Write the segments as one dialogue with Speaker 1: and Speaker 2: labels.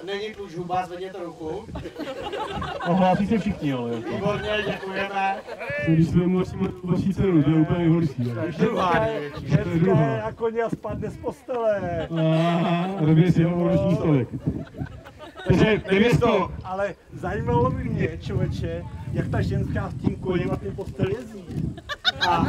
Speaker 1: Není kluč huba, zvedněte ruku.
Speaker 2: Ohlásí se všichni, ale.
Speaker 1: Výborně, děkujeme.
Speaker 2: Když jsme musíme vaší cenu, to je úplně nejhorší.
Speaker 1: Druhá a koně a spadne z postele.
Speaker 2: A dobře si ho roční stolek. Takže nevěsto.
Speaker 1: Ale zajímalo by mě, člověče, jak ta ženská s tím koněm a tím postel jezdí. A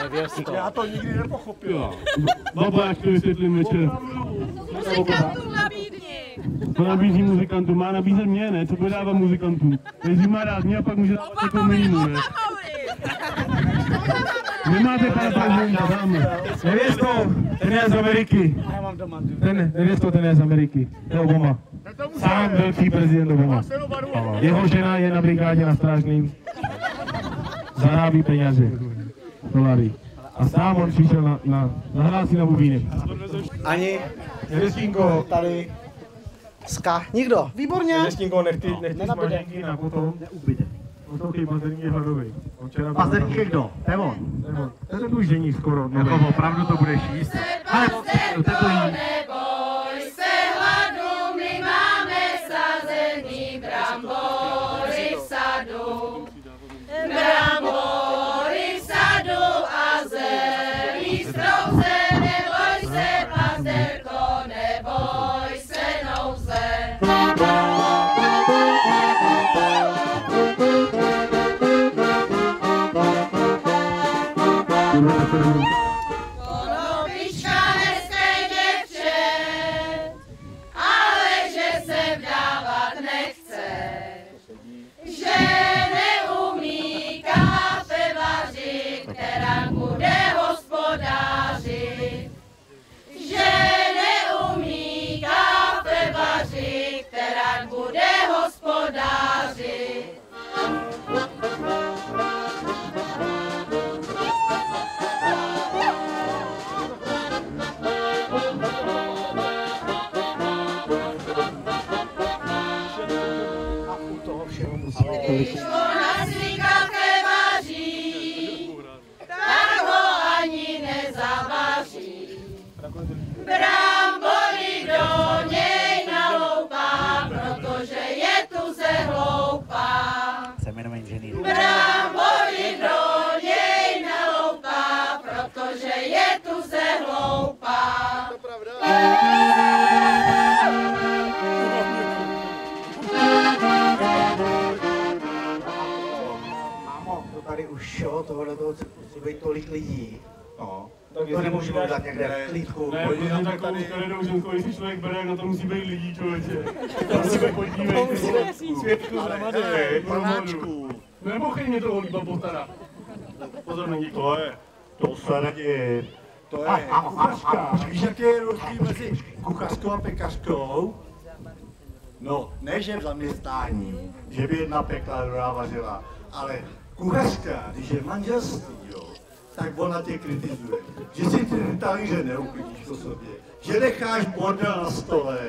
Speaker 1: nevěsto. Já to nikdy nepochopil.
Speaker 2: Baba, jak to vysvětlím večer.
Speaker 3: Muzikantům nabídni.
Speaker 2: To nabízí muzikantům, má nabízet mě, ne? Co podává muzikantům? Jestli má rád mě a pak může dávat jako meninu, ne? Nemáte pana prezidenta, dáme. Nevěsto, ten je z Ameriky. Nevěsto, ten je z Ameriky. To je Obama. Sám velký prezident Obama. Jeho žena je na brigádě na Strážným. Zarábí peníze. Dolary. A sám on přišel nahlásí na bubínek.
Speaker 1: Ani
Speaker 2: Nevěstínko.
Speaker 1: tady. Ska. Nikdo. Výborně.
Speaker 2: Nevěstínko, nechty smaženky na potom.
Speaker 1: Neubyde.
Speaker 2: Poslouchej, Bazerník je hladový.
Speaker 1: Bazerník je kdo? Temon.
Speaker 2: To je tu už žení skoro.
Speaker 1: Jako opravdu to budeš jíst? Ale to jí.
Speaker 3: Neboj se hladu, my máme sazený brambory v sadu. Brambory v sadu a zelí strouze. Neboj se, pazderko, neboj se nouze. Konopička hezké děvče, ale že se vdávat nechce, že neumí kafe vařit, která bude hospodářit, že neumí kafe vařit, která bude hospodářit. Když ona si kafe vaří, tak ho ani nezavaří. Brambory do něj naloupá, protože je tu ze hloupá. Brambory do něj naloupá, protože je tu ze hloupá.
Speaker 1: Tady už jo, tohle toho musí být tolik lidí. No. To nemůžeme dát někde v klídku.
Speaker 2: Ne, protože takovou skvělou ženkou, jestli člověk bere, jak na to musí být lidí, člověče. To si podívejte. Světku z Ramady.
Speaker 1: Panáčku.
Speaker 2: Nemochej mě to olíba potara. Pozor, není to.
Speaker 1: To se neděje. To je kuchařka. Víš, jaký je rozdíl mezi kuchařkou a pekařkou? No, ne že v zaměstnání, že by jedna pekla, druhá vařila, ale kuchařka, když je manželství, jo, tak ona tě kritizuje, že si ty talíře neuklidíš po sobě, že necháš bordel na stole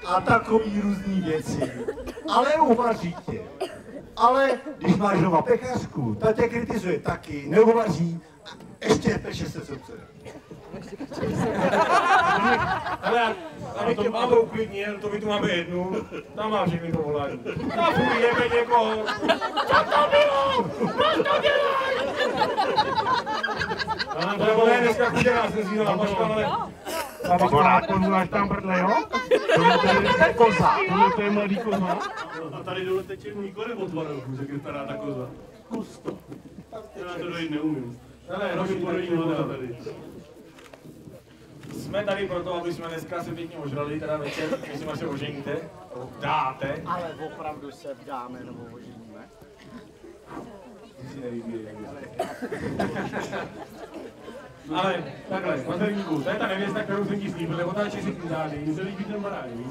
Speaker 1: a takový různý věci, ale uvaří tě. Ale když máš doma pekařku, ta tě kritizuje taky, neuvaří a ještě peče se srdce.
Speaker 2: Ale to má to uklidní, to my tu máme jednu, tam má všechny to volání. Tam fůjeme někoho. Co to bylo? Proč to děláš? Ale ne, dneska chudě se zvíjela paška, ale...
Speaker 1: To máš tam prdle, jo? To je koza.
Speaker 2: To je mladý koza. A tady dole teče nikdo nebo tvarou, jak je stará ta koza. Kus to. Já to dojít neumím. Ale roky porodí voda tady. Jsme tady proto, aby jsme dneska se pěkně ožrali, teda večer, jestli se oženíte, dáte.
Speaker 1: Ale opravdu se vdáme nebo oženíme.
Speaker 2: Ale takhle, Mazerníku, to je ta nevěsta, kterou jsem ti slíbil, otáčí si k zády, mi se líbí ten barák, víš?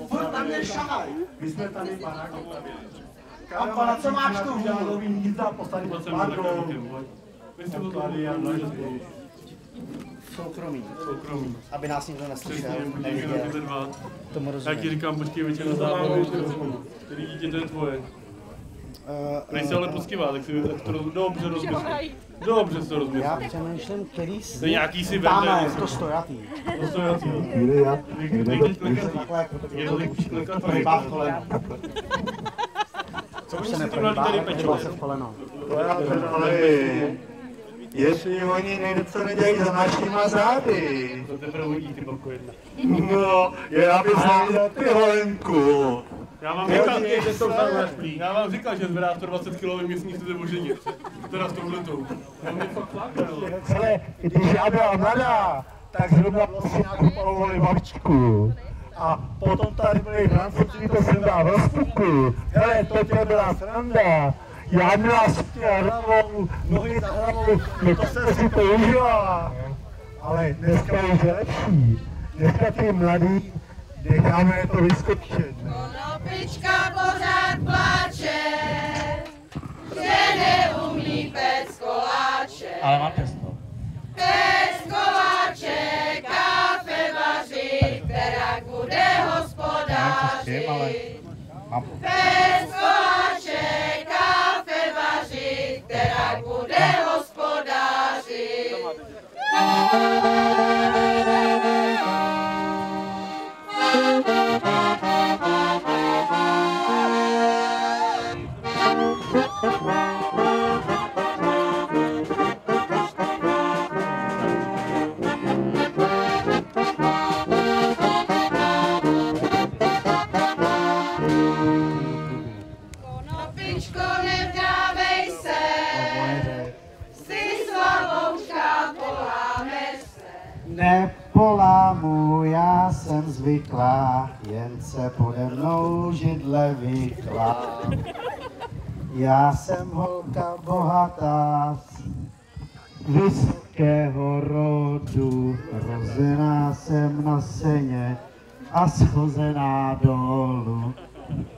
Speaker 1: Furt tam je šahaj.
Speaker 2: My jsme tady barák opravili.
Speaker 1: A pana, co máš tu žádový místa postavit pádou?
Speaker 2: My jsme to tady a mladí.
Speaker 1: Soukromí.
Speaker 2: Soukromí.
Speaker 1: Aby nás nikdo neslyšel,
Speaker 2: Přesně,
Speaker 1: neviděl. Tomu rozumím.
Speaker 2: Já ti říkám, počkej večer na zábavu, který dítě to je tvoje. Nejsi ale poskývá, tak to dobře rozmyslí. Dobře se rozmyslím.
Speaker 4: Já přemýšlím, který
Speaker 2: To je nějaký si
Speaker 4: Tamhle,
Speaker 2: vende.
Speaker 4: to stojatý.
Speaker 2: To stojící.
Speaker 4: Prohýbá v koleno.
Speaker 2: Co
Speaker 4: Už
Speaker 2: oni
Speaker 4: se
Speaker 2: si ty mladí
Speaker 4: neprohýbá,
Speaker 2: tady
Speaker 4: ale
Speaker 2: pečou?
Speaker 4: prohýbá se v koleno.
Speaker 1: Ale jestli oni něco nedělají za našima zády.
Speaker 2: To teprve uvidí ty boko jedna.
Speaker 1: No, já bych znal ty holenku.
Speaker 2: Já vám říkal, že zvedá 120 kg měsíc se oženit. Teda s touhletou. Já mě fakt flákal.
Speaker 1: Ale když já byla mladá, tak zhruba vlastně nakupovali babičku. A potom tady byli Francouzi, to jsem dal v rozputku. Hele, to tě byla sranda. Já měla sutě hlavou, nohy za hlavou, no to jsem si to užila. Ale dneska už je lepší. Dneska ty mladí, necháme to vyskočit.
Speaker 3: Konopička pořád pláče, že neumí pec koláče.
Speaker 4: Ale má pesto.
Speaker 3: Pec koláče, kafe vařit, která bude hospodářit. Pec koláče, kafe vařit, která bude hospodářit. Konopičko, nevdávej se, jsi slavouška, polámeš se.
Speaker 4: Nepolámu, já jsem zvyklá, jen se pode mnou židle vykla. Já jsem holka bohatá, z vysokého rodu, rozená jsem na seně a schozená dolů.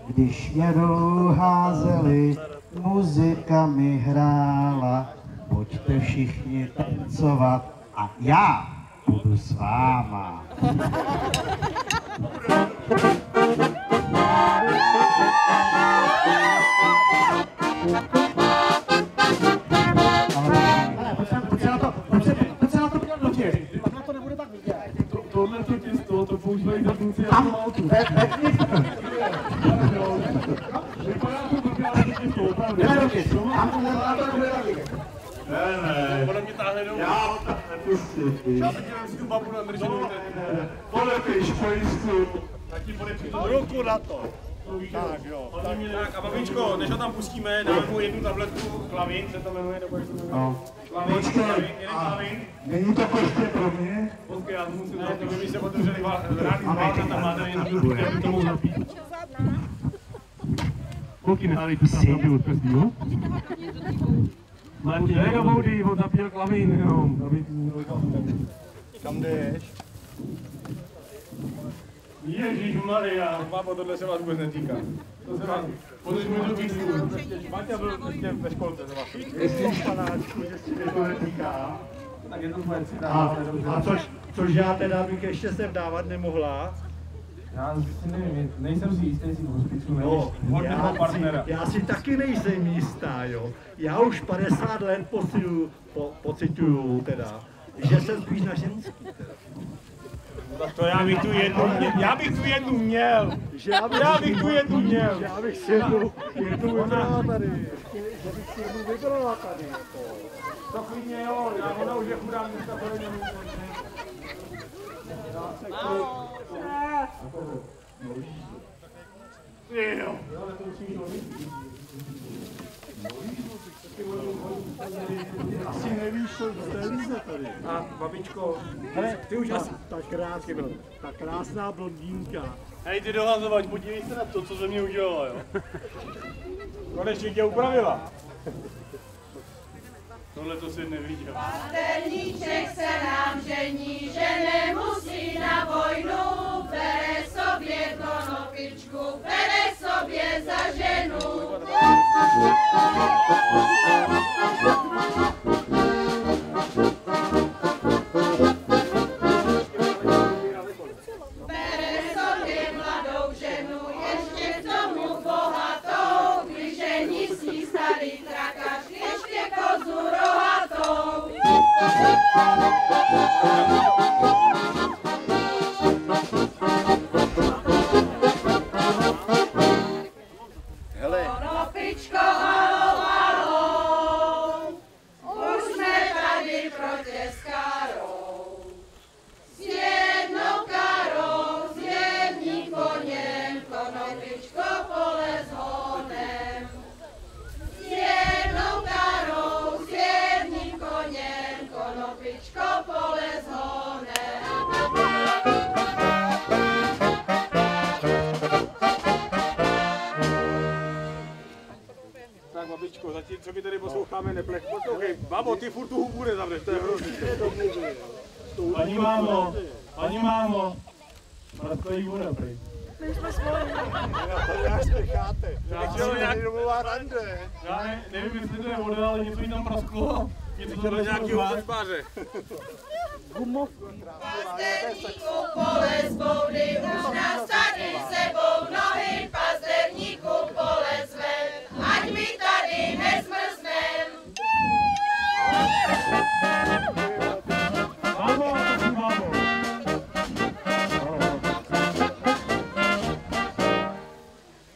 Speaker 4: Když mě dolů házeli, muzika mi hrála, pojďte všichni tancovat a já budu s váma.
Speaker 2: Tohle to těsto, to používají za funkci.
Speaker 4: Tam,
Speaker 2: Vypadá to blbě, ale to těsto, opravdu. Ne. Ona mě táhne domů.
Speaker 1: Já ho tak nepustím.
Speaker 2: Já se dělám si tu babu na držení.
Speaker 1: Podepiš pojistku.
Speaker 2: Tak ti podepři
Speaker 1: Ruku na to. Tak jo.
Speaker 2: Tak a babičko, než ho tam pustíme, dáme mu jednu tabletku Klavin, se to jmenuje, nebo jak se to jmenuje? Klavin, jeden Klavin.
Speaker 1: Není to prostě pro mě?
Speaker 2: Počkej, já to musím dát, to by mi se otevřeli rány zváča, tam máte jen důvod, který by tomu napít. Kolik nehádej tu tam napil od každýho? Martin, dej do vody, on napil Klavin, jenom.
Speaker 1: Kam jdeš?
Speaker 2: Ježišmarja, bábo, tohle se vás vůbec netýká. To se vás, podrží mi to víc. Máte byl prostě ve školce, to vás.
Speaker 1: Jestli panáčku, že si mě to netýká.
Speaker 2: Tak je to tvoje
Speaker 1: A což já teda bych ještě se vdávat nemohla.
Speaker 2: Já si nevím, nejsem si jistý, jestli v hospicu nejsem partnera.
Speaker 1: Já si taky nejsem jistá, jo. Já už 50 let pocituju teda, že jsem spíš na ženský teda.
Speaker 2: To já bych tu jednu měl. Já bych tu jednu měl. Já bych tu jednu měl.
Speaker 1: Já bych si jednu vybrala tady. Já bych si jednu vybrala tady.
Speaker 2: To klidně jo, já ona už je chudá dneska to není. Jo.
Speaker 1: Asi nevíš, co zde líze tady.
Speaker 2: A babičko,
Speaker 1: Hele, ty už asi ta krásná blondýnka.
Speaker 2: hej ty dohazovat, podívej se na to, co ze mě udělala, jo. Konečně tě upravila. Tohle to si neviděl.
Speaker 3: Pasterníček se nám žení, že nemusí na vojnu, bere sobě konopičku, bere sobě za ženu. Bere sobě mladou ženu, ještě k tomu bohatou, když žení si starý trakař, ještě kozu rohatou.
Speaker 5: Aničko, zatímco my tady posloucháme neplech. Poslouchej, babo, ty furt tu hubu nezavřeš, to je hrozný.
Speaker 2: Paní mámo, stojí voda, prý.
Speaker 1: My jsme spolu. Jak spěcháte? Já
Speaker 2: nevím, jestli to je voda, ale něco jí tam prasklo.
Speaker 5: Něco to do nějakého rybáře.
Speaker 3: Pazderníku pole z boudy už nasadí sebou nohy, pazderníku pole zven, ať my tady nezmrznem.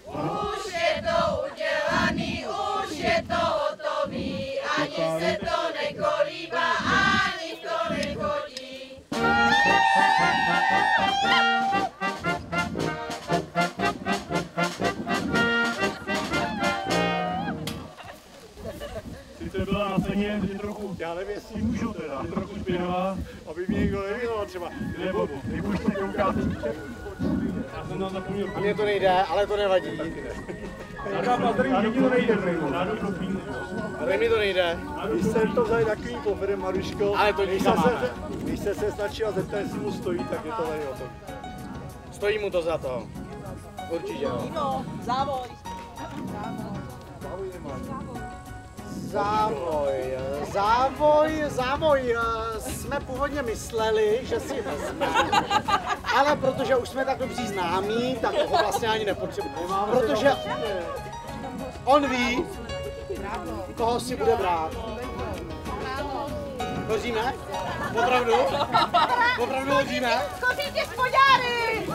Speaker 3: Už je to udělaný, už je to hotový, ani se to nekolíbá, ani to nechodí.
Speaker 2: Sice byla na ceně, že trochu,
Speaker 1: já nevím, jestli můžu teda.
Speaker 2: je trochu špinavá,
Speaker 1: Aby mě někdo nevěděl třeba.
Speaker 2: nebo vypušte koukáte. Já jsem tam zapomněl.
Speaker 4: Mně to nejde, ale to nevadí.
Speaker 2: Tady to nejde, prejmo.
Speaker 4: Ale mi to nejde.
Speaker 1: Když jsem to vzali takový poferem, Maruško,
Speaker 4: Ale to
Speaker 1: když
Speaker 4: nikam
Speaker 1: se,
Speaker 4: máme.
Speaker 1: když se snačila zeptat, jestli mu stojí, tak je to tady o tom.
Speaker 4: Stojí mu to za to. Určitě.
Speaker 6: Závoj.
Speaker 4: Závoj. Jsme původně mysleli, že si vezme, ale protože už jsme tak dobří známí, tak ho vlastně ani nepotřebujeme. Protože on ví, koho si bude brát. Hoříme? Opravdu? Opravdu hoříme?
Speaker 6: Skočíte spodňáry!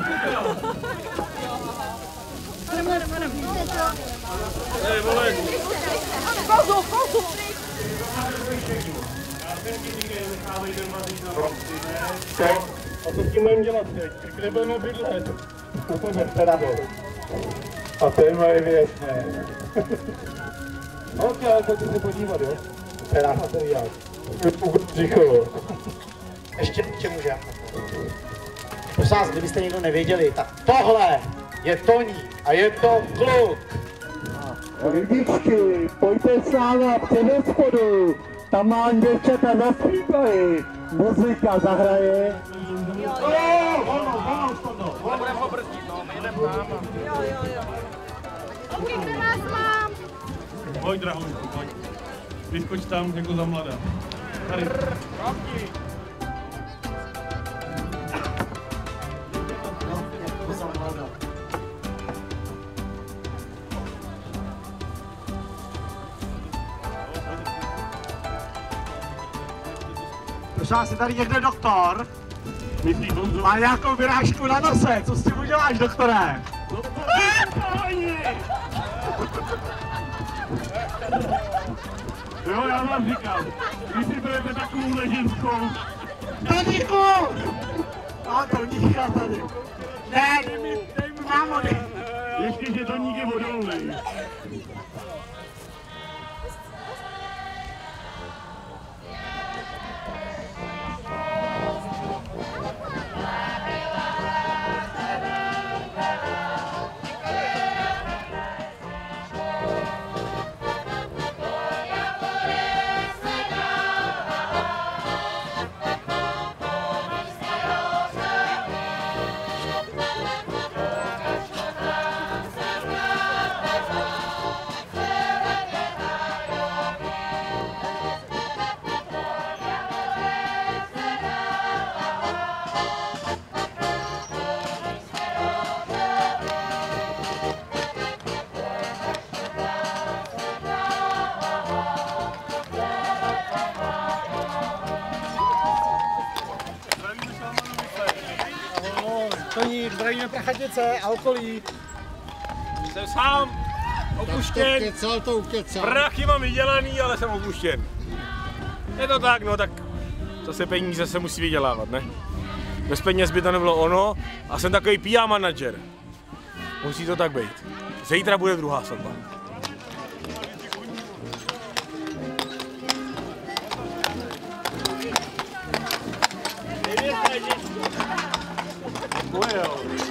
Speaker 5: Hej, vole.
Speaker 6: Kozu!
Speaker 2: A co s tím budeme dělat teď? Kde budeme bydlet? Úplně vpravo. A to je moje věc, ne? Ok, ale pojďte se podívat, jo? Teda materiál. Břicho.
Speaker 4: Ještě můžeme. Prosím vás, kdybyste někdo nevěděli, tak tohle je Toní a je to kluk.
Speaker 2: Lidičky, pojďte s náma před hospodu. Tam mám děvčata zaspívají. Muzika zahraje.
Speaker 5: Budeme pobrzdit, no, my jdeme tam.
Speaker 6: Jo. Oky, kde vás mám?
Speaker 2: Pojď, drahoučku, pojď. Vyskoč tam jako za mladá. Tady.
Speaker 4: Prosím vás, je tady někde doktor?
Speaker 2: Myslíš, Honzo?
Speaker 4: Má nějakou vyrážku na nose, co s tím uděláš, doktore?
Speaker 2: Jo, já vám říkám, když si berete takovouhle ženskou,
Speaker 4: Toníku! A Toníka tady. Ne, dej mi mámo,
Speaker 2: ještě že Toník je odolný.
Speaker 4: Toník, zdravíme Prachatice a okolí.
Speaker 5: Jsem sám opuštěn. Prachy mám vydělaný, ale jsem opuštěn. Je to tak, no tak zase peníze se musí vydělávat, ne? Bez peněz by to nebylo ono a jsem takový PR manažer. Musí to tak být. Zítra bude druhá svatba.
Speaker 1: Well.